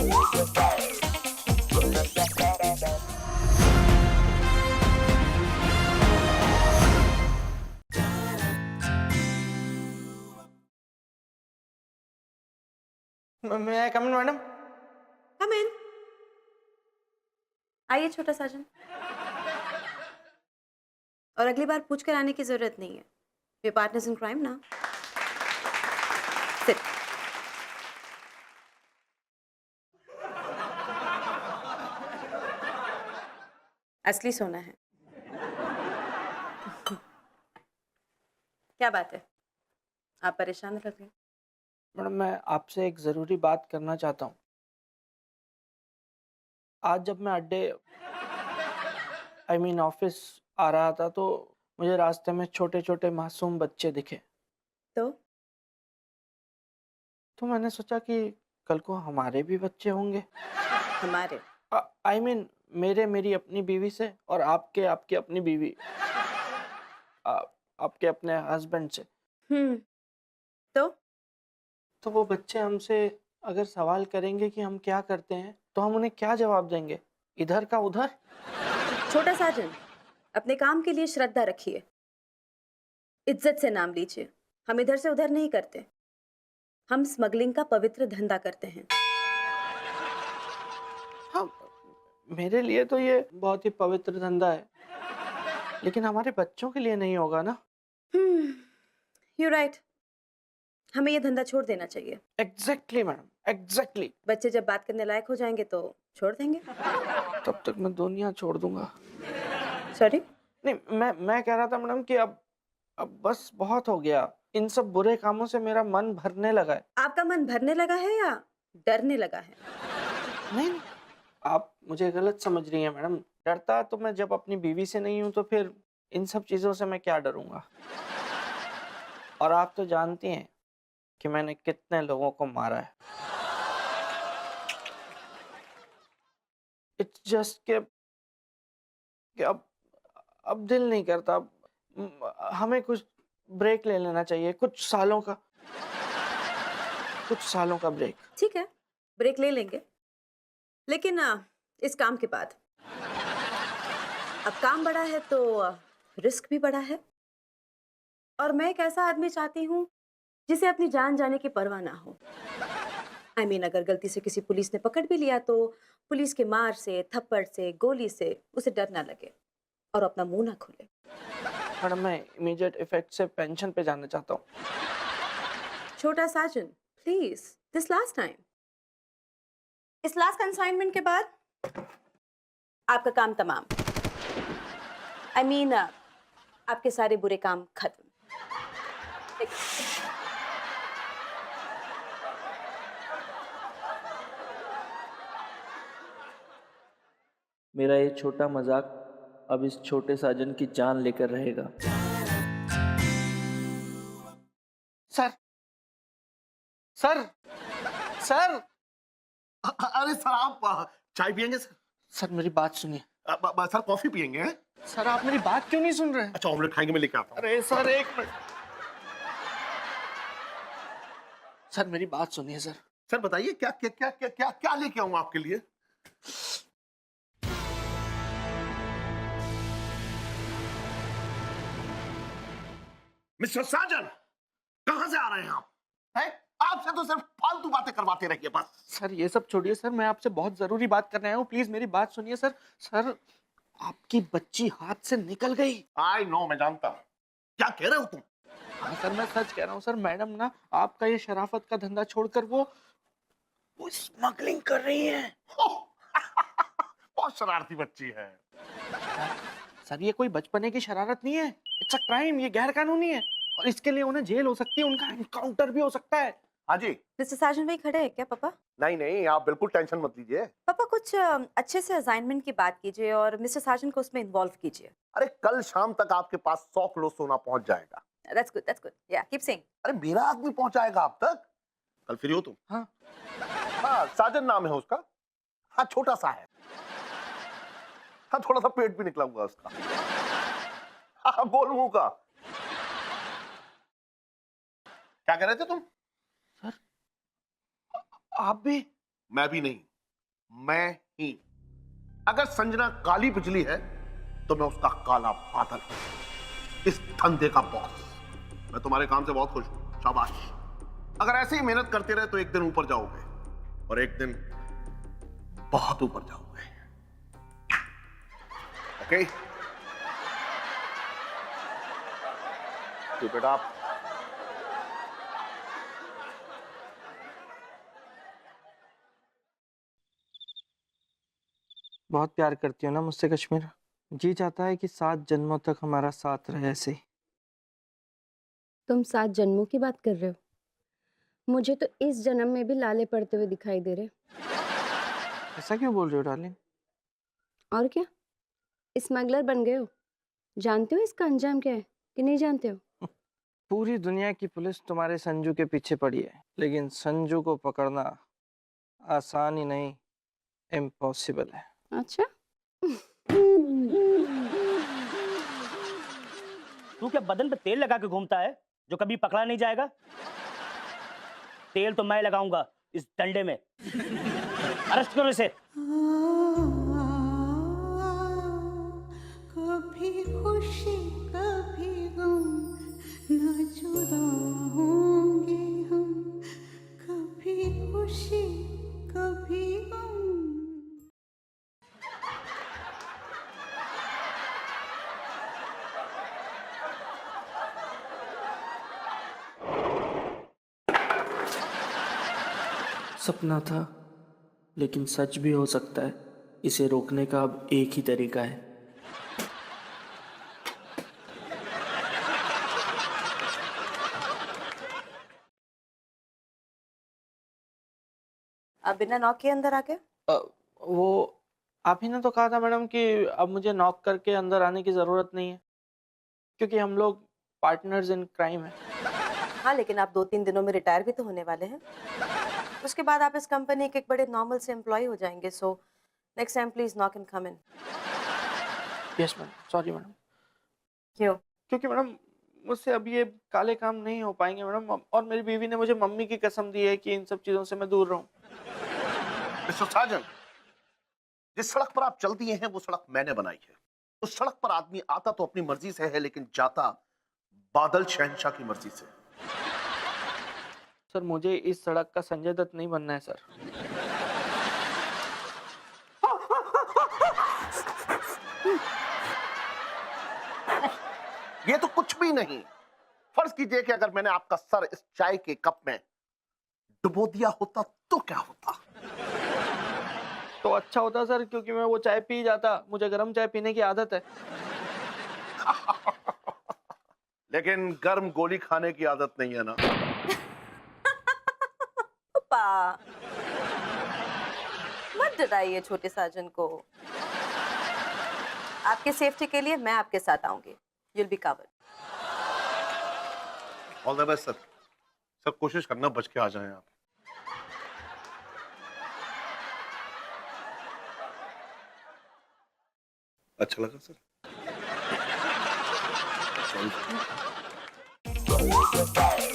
मैं आई कम इन मैडम? कम इन। आइए छोटा साजन। और अगली बार पूछ कर आने की जरूरत नहीं है। वे पार्टनर्स इन क्राइम ना। सिट। असली सोना है। क्या बात है, आप परेशान लग रहे हैं। मैडम मैं आपसे एक ज़रूरी बात करना चाहता हूँ। आज जब मैं अड्डे ऑफिस आ रहा था तो मुझे रास्ते में छोटे छोटे मासूम बच्चे दिखे। तो मैंने सोचा कि कल को हमारे भी बच्चे होंगे। हमारे मेरे मेरी अपनी बीवी से और आपके आपकी अपनी बीवी आपके अपने हस्बैंड से। तो तो वो बच्चे हमसे अगर सवाल करेंगे कि हम क्या करते हैं तो हम उन्हें क्या जवाब देंगे? इधर का उधर? छोटा साजन, अपने काम के लिए श्रद्धा रखिए, इज्जत से नाम लीजिए। हम इधर से उधर नहीं करते, हम स्मगलिंग का पवित्र धंधा करते हैं। हाँ, मेरे लिए तो ये बहुत ही पवित्र धंधा है, लेकिन हमारे बच्चों के लिए नहीं होगा ना। यू राइट, हमें ये धंधा छोड़ देना चाहिए। Exactly madam, exactly. बच्चे जब बात करने लायक हो जाएंगे तो छोड़ देंगे। तब तक मैं दुनिया छोड़ दूंगा। सॉरी। नहीं, मैं कह रहा था मैडम कि अब बस बहुत हो गया। इन सब बुरे कामों से मेरा मन भरने लगा है। आपका मन भरने लगा है या डरने लगा है? नहीं, आप मुझे गलत समझ रही हैं मैडम। डरता तो मैं जब अपनी बीवी से नहीं हूं तो फिर इन सब चीजों से मैं क्या डरूंगा। और आप तो जानती हैं कि मैंने कितने लोगों को मारा है। इट्स जस्ट कि अब दिल नहीं करता। हमें कुछ ब्रेक ले लेना चाहिए, कुछ सालों का ब्रेक। ठीक है, ब्रेक ले लेंगे, लेकिन इस काम के बाद। अब काम बड़ा है तो रिस्क भी बड़ा है, और मैं एक ऐसा आदमी चाहती हूँ जिसे अपनी जान जाने की परवाह ना हो। अगर गलती से किसी पुलिस ने पकड़ भी लिया तो पुलिस के मार से, थप्पड़ से, गोली से उसे डर ना लगे और अपना मुंह ना खोले। मैडम मैं इमीडिएट इफेक्ट से पेंशन पे जाना चाहता हूँ। छोटा साजन, प्लीज, दिस लास्ट टाइम। इस लास्ट कंसाइनमेंट के बाद आपका काम तमाम। आपके सारे बुरे काम खत्म। मेरा ये छोटा मजाक अब इस छोटे साजन की जान लेकर रहेगा। सर सर सर अरे सर, आप चाय पियेंगे सर? सर मेरी बात सुनिए। सर कॉफी पियेंगे हैं? सर आप मेरी बात क्यों नहीं सुन रहे? अच्छा, ऑमलेट खाएंगे, मैं लेके आता हूँ। अरे सर एक मिनट। सर मेरी बात सुनिए सर। सर बताइए, क्या क्या क्या क्या क्या क्या लेके आऊं आपके लिए? मिस्टर साजन, कहां से आ रहे हैं आप? हैं? आपसे तो सिर्फ फालतू बातें करवाते रहिए बस। सर ये सब छोड़िए सर, मैं आपसे बहुत जरूरी बात करने आया हूँ। प्लीज मेरी बात सुनिए सर। सर आपकी बच्ची हाथ से निकल गई। आई नो, मैं जानता हूं। क्या कह रहे हो तुम? हाँ सर मैं सच कह रहा हूँ सर। मैडम ना आपका ये शराफत का धंधा छोड़कर वो स्मगलिंग कर रही है। बहुत शरारती बच्ची है। सर ये कोई बचपने की शरारत नहीं है, इट्स अ क्राइम। ये गैर कानूनी है और इसके लिए उन्हें जेल हो सकती है, उनका एनकाउंटर भी हो सकता है। हाँ जी। मिस्टर साजन भाई खड़े हैं क्या पापा? नहीं नहीं, आप बिल्कुल टेंशन मत लीजिए। पापा कुछ अच्छे से असाइनमेंट की बात कीजिए और मिस्टर साजन को उसमें इन्वॉल्व कीजिए। अरे कल शाम तक आपके पास 100 किलो सोना पहुंच जाएगा। That's good, that's good. या कीप सेइंग। अरे मेरा आदमी पहुंचाएगा आप तक। कल फ्री हो तुम? हाँ हाँ, साजन नाम है उसका। हाँ, छोटा सा है। हाँ, थोड़ा सा पेट भी निकला हुआ उसका। हाँ, गोल मुंह का। क्या कह रहे थे तुम? सर आप भी? मैं भी नहीं, मैं ही। अगर संजना काली बिजली है तो मैं उसका काला बादल हूं, इस धंधे का बॉस। मैं तुम्हारे काम से बहुत खुश हूं, शाबाश। अगर ऐसे ही मेहनत करते रहे तो एक दिन ऊपर जाओगे, और एक दिन बहुत ऊपर जाओगे। ओके? Keep it up. बहुत प्यार करती हो ना मुझसे कश्मीर? जी चाहता है कि 7 जन्मों तक हमारा साथ रहे ऐसे ही। तुम 7 जन्मों की बात कर रहे हो? मुझे तो इस जन्म में भी लाले पड़ते हुए दिखाई दे रहे। ऐसा क्यों बोल रहे हो डार्लिंग? और क्या, स्मगलर बन गए हो? जानते हो इसका अंजाम क्या है कि नहीं जानते हो? पूरी दुनिया की पुलिस तुम्हारे संजू के पीछे पड़ी है, लेकिन संजू को पकड़ना आसान ही नहीं, इम्पॉसिबल है। अच्छा। तू क्या बदन पे तेल लगा के घूमता है जो कभी पकड़ा नहीं जाएगा? तेल तो मैं लगाऊंगा इस डंडे में। अरेस्ट करो इसे। कभी खुशी कभी गम, न जुदा होंगे हम, कभी खुशी कभी गम। सपना था, लेकिन सच भी हो सकता है। इसे रोकने का अब एक ही तरीका है। आप बिना नॉक के अंदर आ गए? वो आप ही ने तो कहा था मैडम कि अब मुझे नॉक करके अंदर आने की ज़रूरत नहीं है, क्योंकि हम लोग पार्टनर्स इन क्राइम हैं। हाँ, लेकिन आप 2-3 दिनों में रिटायर भी तो होने वाले हैं। उसके बाद आप इस कंपनी के एक बड़े नॉर्मल से एम्प्लॉय हो जाएंगे। So next time please knock and come in. Yes madam, sorry madam. क्यों? क्योंकि मैडम मुझसे अब ये काले काम नहीं हो पाएंगे मैडम, और मेरी बीवी ने मुझे मम्मी की कसम दी है कि इन सब चीज़ों से मैं दूर रहूं। मिस्टर साजन, जिस सड़क पर आप चल दिए हैं वो सड़क मैंने बनाई है। उस सड़क पर आदमी आता तो अपनी मर्जी से है, लेकिन जाता बादल शहंशाह की मर्जी से। सर मुझे इस सड़क का संजय दत्त नहीं बनना है सर। ये तो कुछ भी नहीं। फर्ज कीजिए कि अगर मैंने आपका सर इस चाय के कप में डुबो दिया होता तो क्या होता? तो अच्छा होता सर, क्योंकि मैं वो चाय पी जाता। मुझे गर्म चाय पीने की आदत है। लेकिन गर्म गोली खाने की आदत नहीं है ना? पापा, मत डराइए छोटे साजन को। आपके सेफ्टी के लिए मैं आपके साथ आऊंगी। You'll be covered. All the best sir. Sir कोशिश करना बच के आ जाएं आप। अच्छा लगा सर? Sorry.